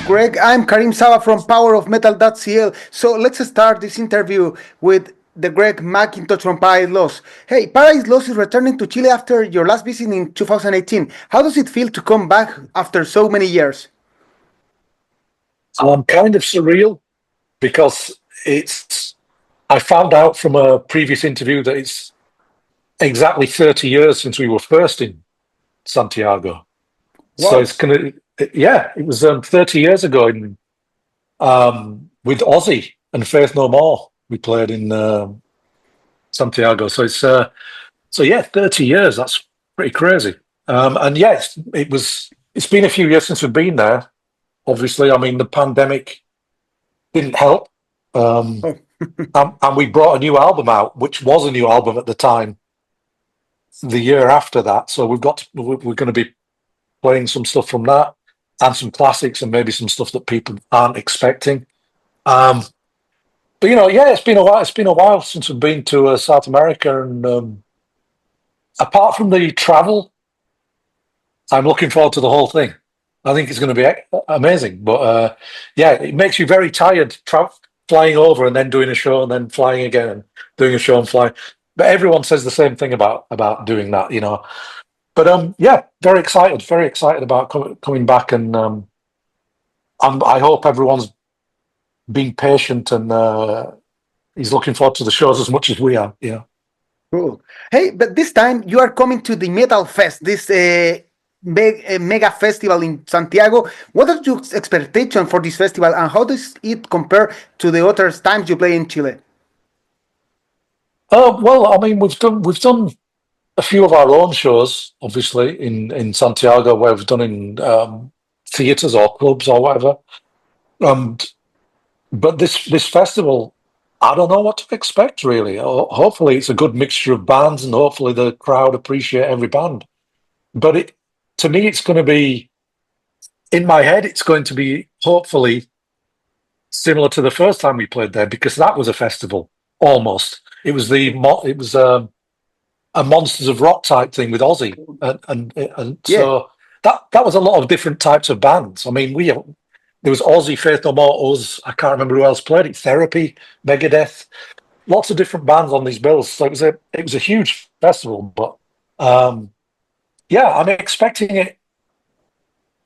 Greg. I'm Karim Saba from powerofmetal.cl. So let's start this interview with the Greg Mackintosh from Paradise Lost. Hey, Paradise Lost is returning to Chile after your last visit in 2018. How does it feel to come back after so many years? Kind of surreal because I found out from a previous interview that it's exactly 30 years since we were first in Santiago. Wow. So it was 30 years ago with Ozzy and Faith No More. We played in Santiago. So 30 years. That's pretty crazy. And yes, it's been a few years since we've been there. Obviously, I mean, the pandemic didn't help. And we brought a new album out, which was a new album at the time, the year after that. So we're going to be playing some stuff from that and some classics and maybe some stuff that people aren't expecting. But it's been a while. It's been a while since we've been to South America, and apart from the travel, I'm looking forward to the whole thing. I think it's going to be amazing. But it makes you very tired flying over and then doing a show and then flying again and doing a show and flying. But everyone says the same thing about doing that, you know. But very excited about coming back, and I hope everyone's being patient and he's looking forward to the shows as much as we are. Yeah. Cool. Hey, but this time you are coming to the Metal Fest, this mega festival in Santiago. What are your expectations for this festival, and how does it compare to the other times you play in Chile? Well, I mean, we've done a few of our own shows, obviously, in Santiago, where we've done in theatres or clubs or whatever. But this festival, I don't know what to expect, really. Hopefully it's a good mixture of bands, and hopefully the crowd appreciate every band. But to me, it's going to be, in my head, it's going to be hopefully similar to the first time we played there, because that was a festival, almost. It was a Monsters of Rock type thing with Ozzy, and so that was a lot of different types of bands. I mean, there was Ozzy, Faith No More, us. I can't remember who else played it. Therapy, Megadeth, lots of different bands on these bills. So it was a huge festival. But I'm expecting it.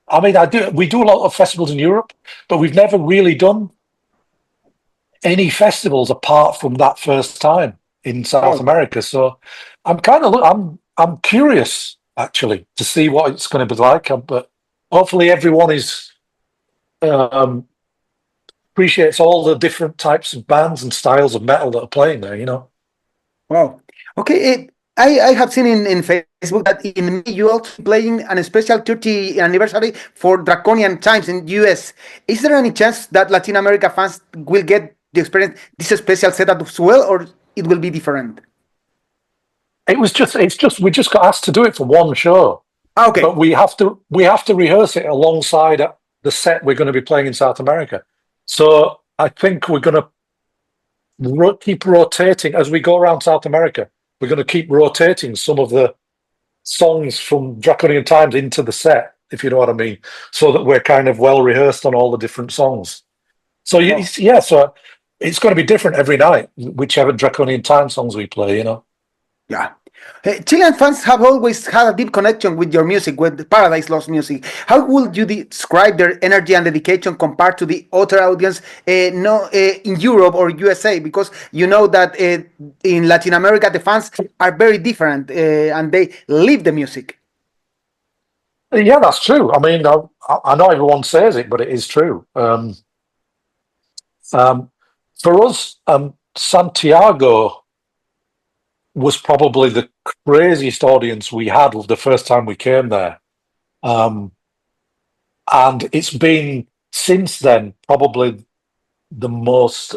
I mean, we do a lot of festivals in Europe, but we've never really done any festivals apart from that first time in South America. So I'm curious actually to see what it's going to be like. But hopefully everyone appreciates all the different types of bands and styles of metal that are playing there, you know. Wow. Okay, I have seen in Facebook that in May you also playing an special 30th anniversary for Draconian Times in US. Is there any chance that Latin America fans will get the experience this special setup as well, or it will be different? It's just we just got asked to do it for one show. Okay. But we have to rehearse it alongside the set we're going to be playing in South America. So I think we're going to keep rotating as we go around South America. We're going to keep rotating some of the songs from Draconian Times into the set, if you know what I mean, so that we're kind of well rehearsed on all the different songs. So so it's going to be different every night, whichever Draconian Time songs we play, you know. Yeah. Chilean fans have always had a deep connection with your music, with Paradise Lost music. How would you describe their energy and dedication compared to the other audience in Europe or USA? Because you know that in Latin America, the fans are very different and they live the music. Yeah, that's true. I mean, I know everyone says it, but it is true. For us, Santiago was probably the craziest audience we had the first time we came there. And it's been, since then, probably the most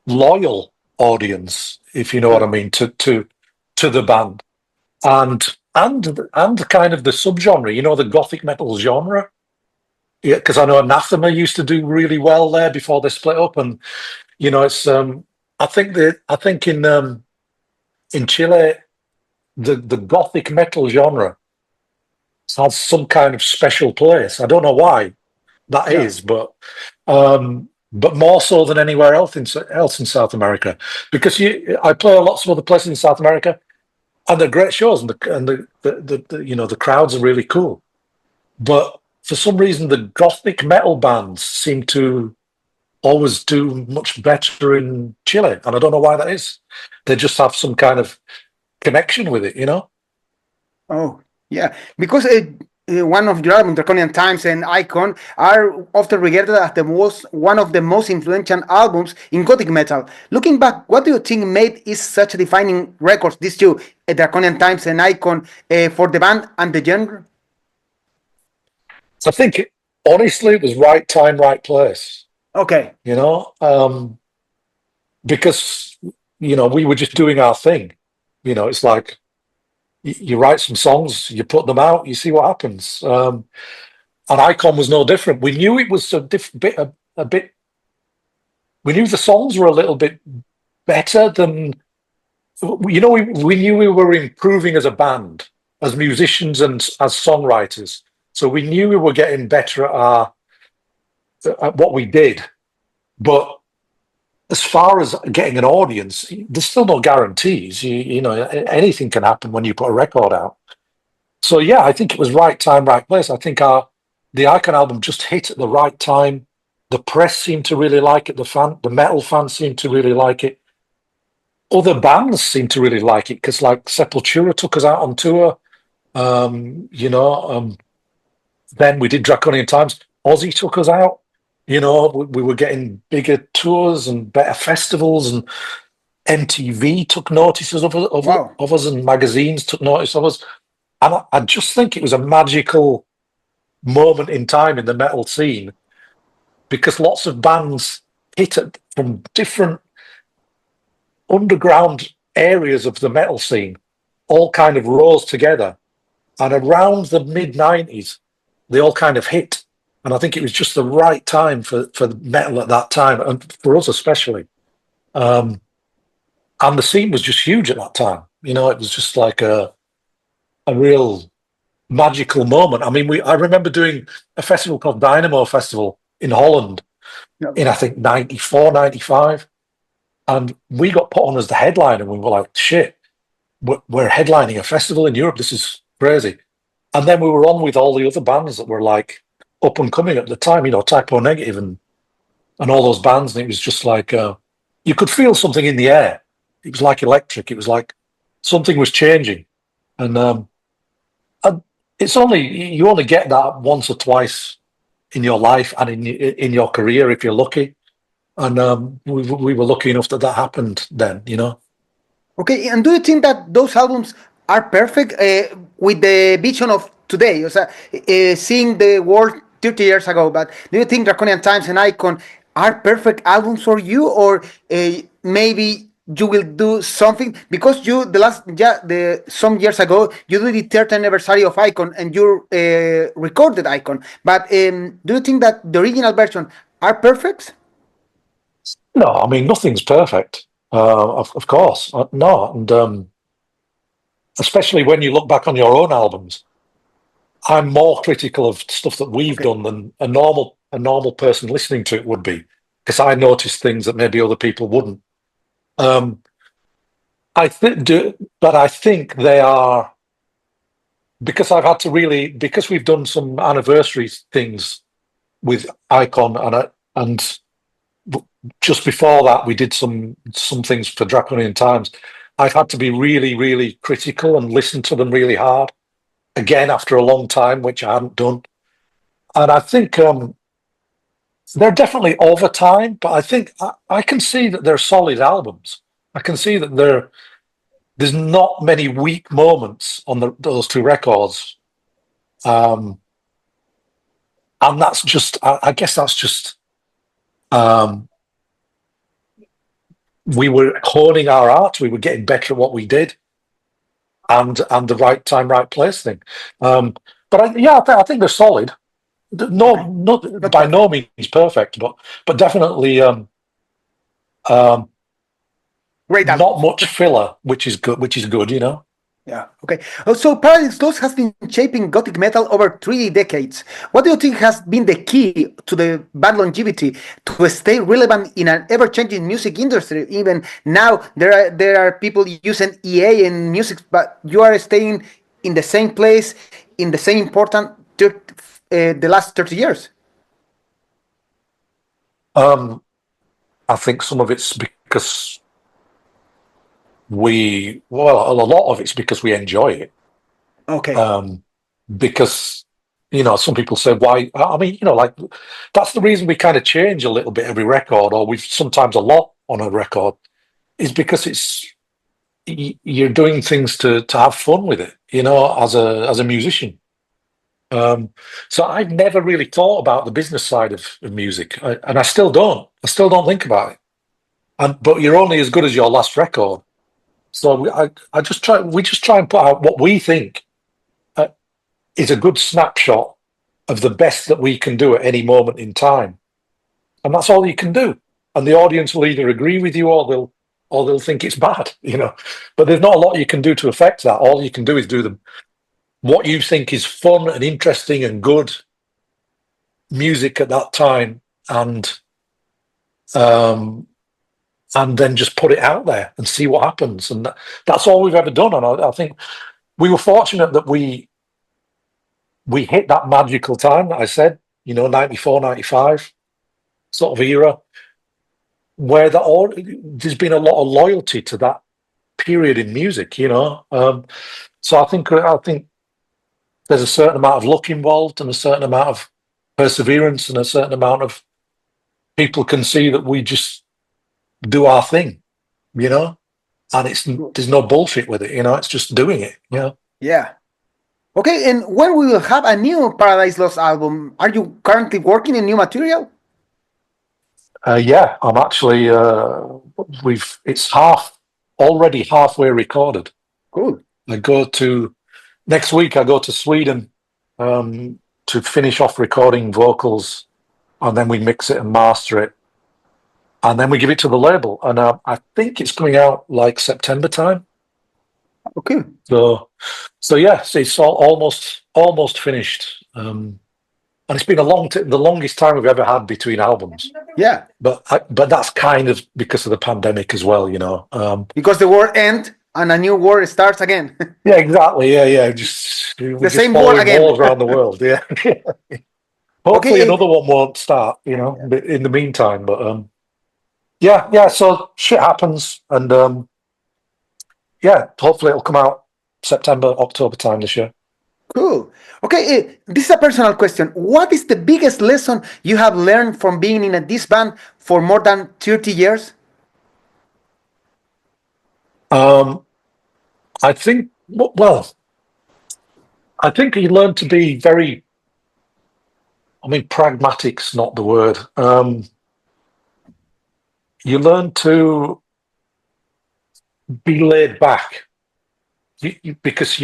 loyal audience, if you know what I mean, to the band. And kind of the subgenre, you know, the gothic metal genre. Yeah, because I know Anathema used to do really well there before they split up, and you know, it's I think in Chile, the gothic metal genre has some kind of special place. I don't know why that Yeah. is, but more so than anywhere else in South America, because I play lots of other places in South America, and they're great shows, and the crowds are really cool. But for some reason, the gothic metal bands seem to always do much better in Chile, and I don't know why that is. They just have some kind of connection with it, you know. Oh, yeah, because one of your albums, Draconian Times and Icon, are often regarded as one of the most influential albums in Gothic metal. Looking back, what do you think made it such defining records, these two, Draconian Times and Icon, for the band and the genre? So I think, honestly, it was right time, right place. Okay. You know, because we were just doing our thing. It's like you write some songs, you put them out, you see what happens. And Icon was no different. We knew it was a bit. We knew the songs were a little bit better than. We knew we were improving as a band, as musicians and as songwriters. So we knew we were getting better at what we did. But as far as getting an audience, there's still no guarantees. Anything can happen when you put a record out. So yeah, I think it was right time, right place. I think the Icon album just hit at the right time. The press seemed to really like it. The metal fans seemed to really like it. Other bands seemed to really like it because, like, Sepultura took us out on tour. Then we did Draconian Times. Ozzy took us out. We were getting bigger tours and better festivals, and MTV took notices of us, and magazines took notice of us. And I just think it was a magical moment in time in the metal scene, because lots of bands hit it from different underground areas of the metal scene, all kind of rose together. And around the mid-90s, they all kind of hit. And I think it was just the right time for metal at that time, and for us especially. And the scene was just huge at that time. It was just like a real magical moment. I mean, I remember doing a festival called Dynamo Festival in Holland in, I think, 94, 95. And we got put on as the headliner, and we were like, shit, we're headlining a festival in Europe. This is crazy. And then we were on with all the other bands that were like up and coming at the time, Typo Negative and all those bands. And it was just like, you could feel something in the air. It was like electric. It was like something was changing. And you only get that once or twice in your life and in your career if you're lucky. And we were lucky enough that happened then, Okay, and do you think that those albums are perfect with the vision of today? O sea, seeing the world 30 years ago, but do you think Draconian Times and Icon are perfect albums for you, or maybe you will do something because some years ago you did the 30th anniversary of Icon and you recorded Icon, but do you think that the original version are perfect? No, I mean, nothing's perfect, of course. No, and especially when you look back on your own albums, I'm more critical of stuff that we've done than a normal person listening to it would be, because I notice things that maybe other people wouldn't. I think they are, because because we've done some anniversary things with Icon, and just before that we did some things for Draconian Times. I've had to be really, really critical and listen to them really hard again after a long time, which I hadn't done. And I think they're definitely over time, but I think I can see that they're solid albums. I can see that there's not many weak moments on those two records. And that's just, I guess that's just, we were honing our art. We were getting better at what we did, and the right time, right place thing. But I think they're solid. No, not by no means perfect, but definitely Great not albums. much filler, which is good. Yeah. Okay. So Paradise Lost has been shaping Gothic metal over 3 decades. What do you think has been the key to the band longevity to stay relevant in an ever-changing music industry? Even now, there are people using EA in music, but you are staying in the same place, in the same important the last 30 years. I think some of it's because a lot of it's because we enjoy it. Okay. Because, some people say, why? I mean, like, that's the reason we kind of change a little bit every record, or we've sometimes a lot on a record, is because you're doing things to have fun with it, as a musician. So I've never really thought about the business side of music, and I still don't. I still don't think about it. But you're only as good as your last record. So we just try and put out what we think is a good snapshot of the best that we can do at any moment in time, and that's all you can do. And the audience will either agree with you or they'll think it's bad, But there's not a lot you can do to affect that. All you can do is do what you think is fun and interesting and good music at that time, and then just put it out there and see what happens. And that's all we've ever done. And I think we were fortunate that we hit that magical time that I said, 94, 95 sort of era, where there's been a lot of loyalty to that period in music, So I think there's a certain amount of luck involved and a certain amount of perseverance and a certain amount of people can see that we just do our thing, and there's no bullshit with it, it's just doing it, Yeah. Okay, and when we will have a new Paradise Lost album, are you currently working in new material? Yeah, I'm actually it's already halfway recorded. Cool. Next week I go to Sweden to finish off recording vocals, and then we mix it and master it, and then we give it to the label, and I think it's coming out like September time. Okay. So yeah, so it's almost finished, and it's been the longest time we've ever had between albums. Yeah. But that's kind of because of the pandemic as well, Because the war ends and a new war starts again. Yeah, exactly. Yeah. We're same just war following again. wars around the world. Yeah. Hopefully Okay. another one won't start, in the meantime. But yeah. So shit happens, and yeah, hopefully it'll come out September, October time this year. Cool. Okay, this is a personal question. What is the biggest lesson you have learned from being in this band for more than 30 years? I think, I think you learn to be pragmatic's not the word. You learn to be laid back, because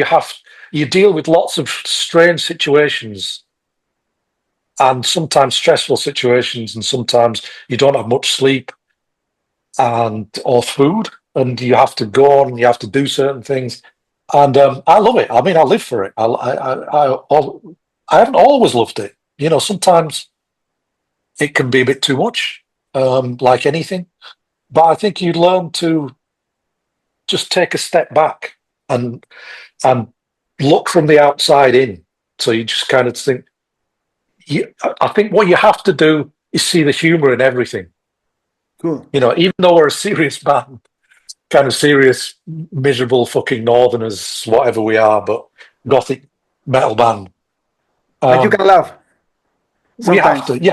you deal with lots of strange situations and sometimes stressful situations, and sometimes you don't have much sleep or food, and you have to go on and you have to do certain things. And I love it. I mean, I live for it. I haven't always loved it. Sometimes it can be a bit too much, like anything. But I think you learn to just take a step back and look from the outside in. So you just kind of think. I think what you have to do is see the humor in everything. Cool. Even though we're a serious band, kind of serious, miserable fucking northerners, whatever we are, but gothic metal band. But you can laugh. You have to. You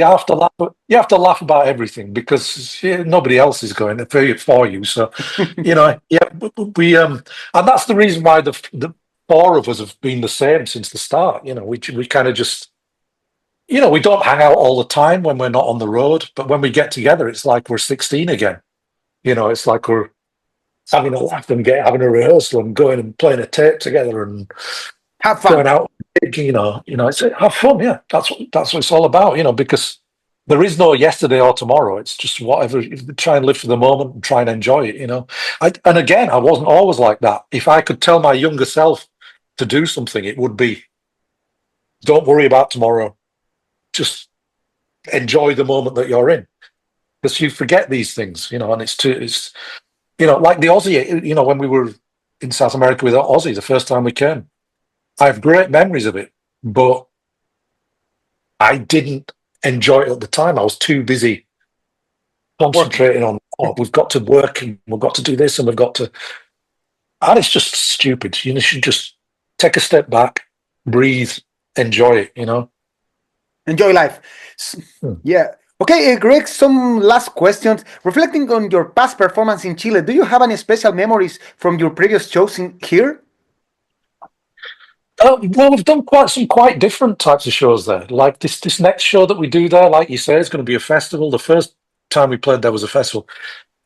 have to laugh. You have to laugh about everything, because nobody else is going to pay it for you. So, yeah, we and that's the reason why the four of us have been the same since the start. We kind of just, we don't hang out all the time when we're not on the road, but when we get together, it's like we're 16 again. It's like we're having a laugh and having a rehearsal and going and playing a tape together and Have fun. going out. It's have fun. Yeah, that's what it's all about. Because there is no yesterday or tomorrow. It's just whatever. Try and live for the moment and try and enjoy it. And again, I wasn't always like that. If I could tell my younger self to do something, it would be, don't worry about tomorrow. Just enjoy the moment that you're in, because you forget these things, and it's like the Aussie, when we were in South America with Aussie the first time we came, I have great memories of it, but I didn't enjoy it at the time. I was too busy concentrating on, we've got to work and we've got to do this and and it's just stupid. You should just take a step back, breathe, enjoy it, Enjoy life. Yeah. Okay, Greg, some last questions. Reflecting on your past performance in Chile, do you have any special memories from your previous shows here? Well, we've done quite different types of shows there. Like this next show that we do there, like you say, is going to be a festival. The first time we played there was a festival.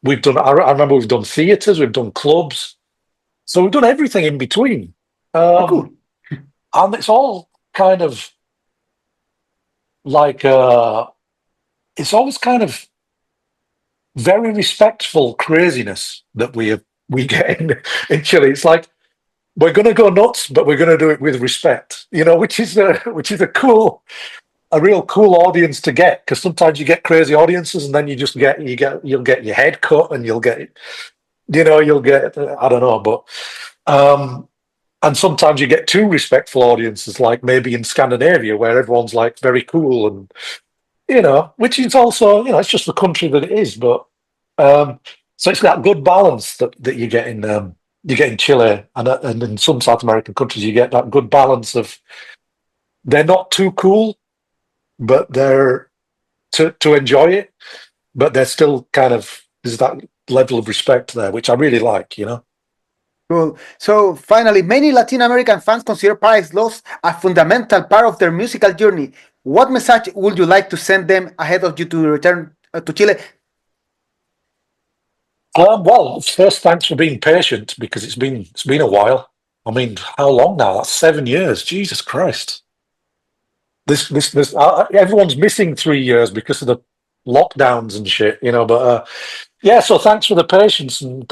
We've done. I remember we've done theatres, we've done clubs, so we've done everything in between. Cool. And it's all kind of like it's always kind of very respectful craziness that we get in Chile. It's like, we're going to go nuts, but we're going to do it with respect, which is a real cool audience to get, because sometimes you get crazy audiences and then you'll get your head cut and you'll get I don't know, but and sometimes you get too respectful audiences, like maybe in Scandinavia where everyone's like very cool and which is also it's just the country that it is, but so it's that good balance that you get in Chile and in some South American countries. You get that good balance of, they're not too cool, but they're to enjoy it, but they're still kind of, there's that level of respect there, which I really like, Cool. So finally, many Latin American fans consider Paradise Lost a fundamental part of their musical journey. What message would you like to send them ahead of you to return to Chile? Well, first, thanks for being patient, because it's been a while. I mean, how long now? That's 7 years. Jesus Christ. This everyone's missing 3 years because of the lockdowns and shit, But yeah, so thanks for the patience and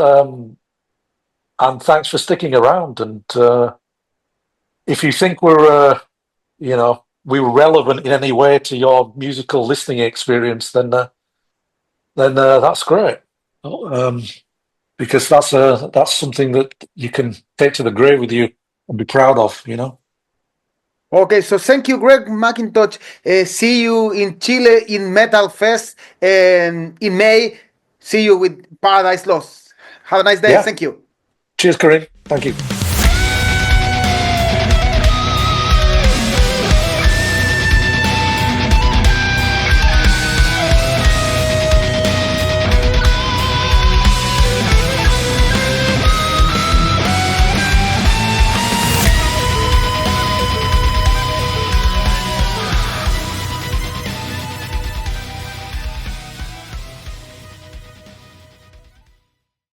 thanks for sticking around. And if you think we were relevant in any way to your musical listening experience, then that's great. Because that's something that you can take to the grave with you and be proud of, Okay, so thank you, Greg Mackintosh. See you in Chile in Metal Fest, and in May, see you with Paradise Lost. Have a nice day. Yeah. Thank you. Cheers, Kerry. Thank you.